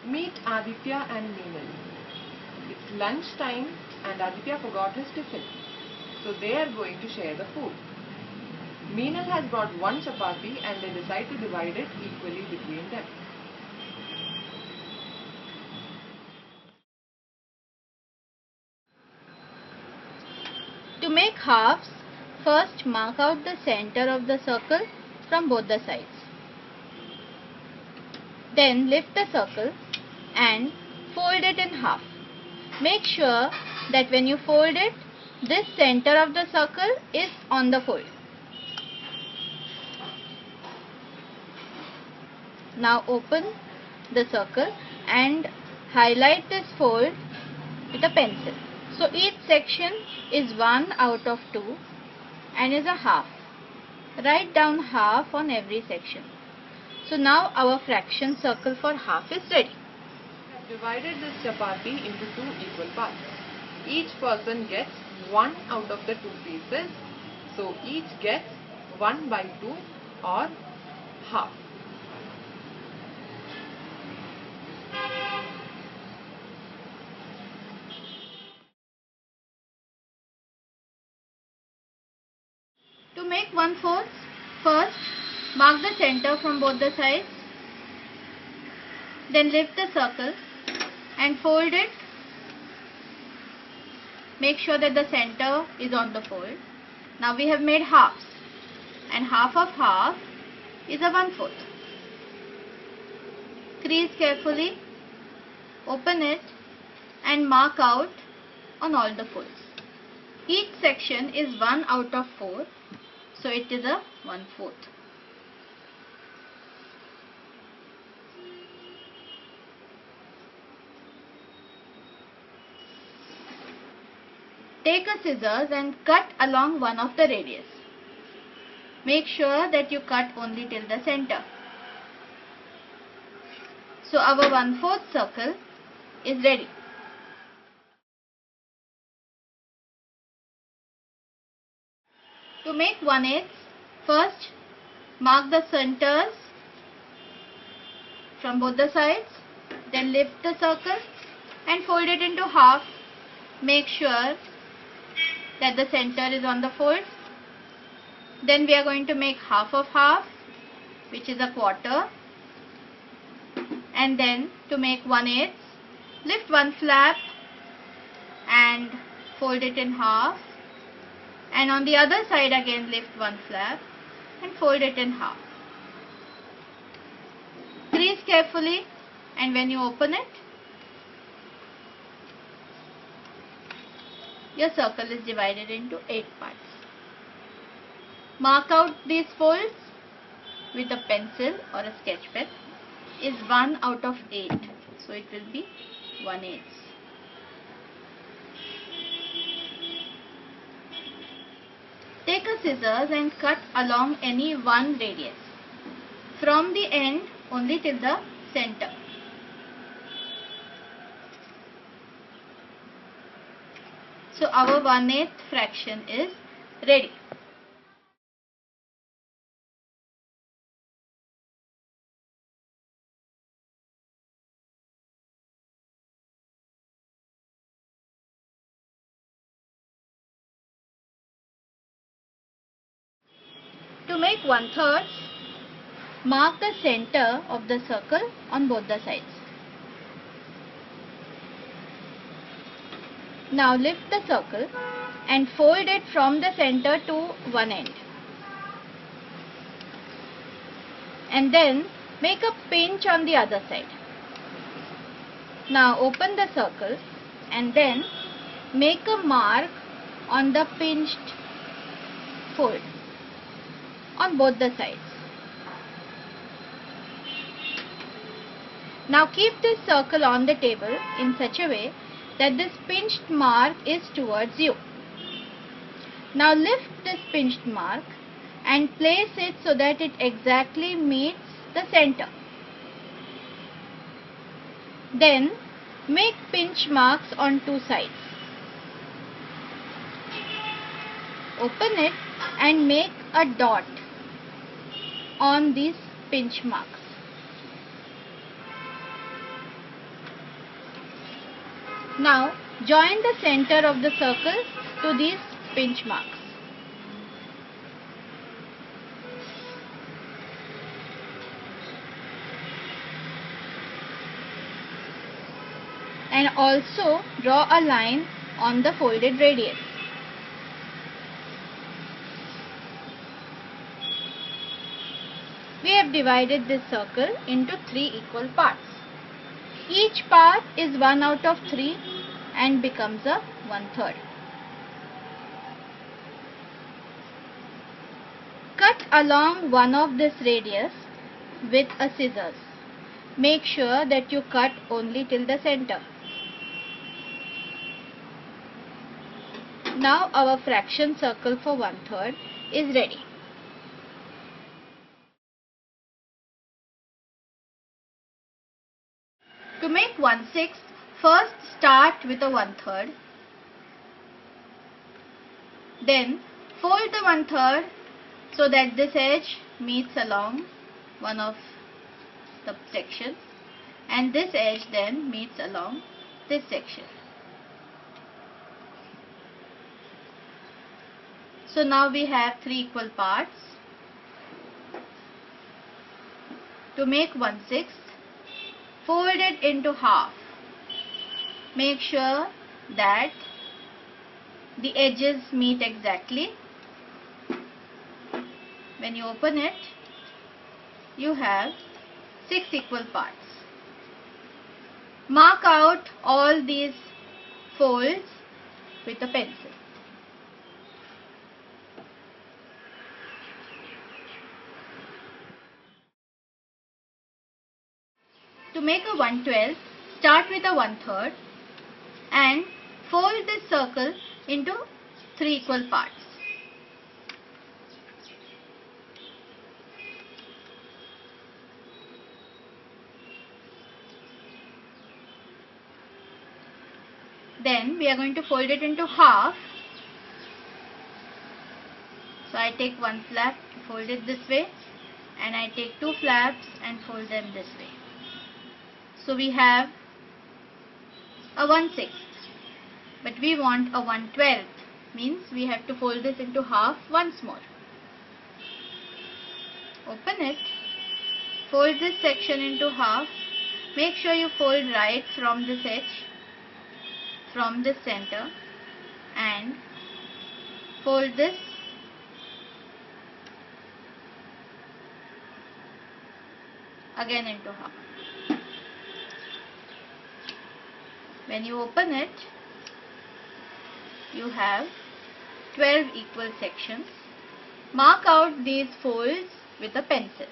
Meet Aditya and Meenal. It's lunch time and Aditya forgot his tiffin. So they are going to share the food. Meenal has brought one chapati and they decide to divide it equally between them. To make halves, first mark out the center of the circle from both the sides. Then lift the circle and fold it in half. Make sure that when you fold it, this center of the circle is on the fold. Now open the circle and highlight this fold with a pencil. So each section is 1 out of 2 and is a half. Write down half on every section. So now our fraction circle for half is ready. We have divided this chapati into two equal parts. Each person gets 1 out of the 2 pieces. So each gets 1 by 2 or half. To make 1/4, first mark the center from both the sides. Then lift the circle and fold it. Make sure that the center is on the fold. Now we have made halves, and half of half is a 1/4. Crease carefully, open it and mark out on all the folds. Each section is 1 out of 4, so it is a 1/4. Take a scissors and cut along one of the radius. Make sure that you cut only till the center. So our 1/4 circle is ready. To make 1/8, first mark the centers from both the sides, then lift the circle and fold it into half. Make sure that the center is on the fold. Then we are going to make half of half, which is a 1/4. And then to make 1/8, lift one flap and fold it in half. And on the other side again lift one flap and fold it in half. Crease carefully, and when you open it, your circle is divided into 8 parts. Mark out these folds with a pencil or a sketch pen. Is 1 out of 8, so it will be 1/8. Take a scissors and cut along any one radius, from the end only till the center. So our 1/8 fraction is ready. To make 1/3, mark the center of the circle on both the sides. Now lift the circle and fold it from the center to one end. And then make a pinch on the other side. Now open the circle and then make a mark on the pinched fold on both the sides. Now keep this circle on the table in such a way that this pinched mark is towards you. Now lift this pinched mark and place it so that it exactly meets the center. Then make pinch marks on two sides. Open it and make a dot on these pinch marks. Now join the center of the circle to these pinch marks. And also draw a line on the folded radius. We have divided this circle into 3 equal parts. Each part is 1 out of 3 and becomes a 1/3. Cut along one of this radius with a scissors. Make sure that you cut only till the center. Now our fraction circle for 1/3 is ready. To make 1/6, first start with a 1/3. Then fold the 1/3 so that this edge meets along one of the sections and this edge then meets along this section. So now we have 3 equal parts. To make 1/6, fold it into half. Make sure that the edges meet exactly. When you open it, you have 6 equal parts. Mark out all these folds with a pencil. To make a 1/12, start with a 1/3 and fold this circle into 3 equal parts. Then we are going to fold it into half. So I take one flap, fold it this way, and I take 2 flaps and fold them this way. So we have a 1/6, but we want a 1/12, means we have to fold this into half once more. Open it, fold this section into half, make sure you fold right from this edge, from this center, and fold this again into half. When you open it, you have 12 equal sections. Mark out these folds with a pencil.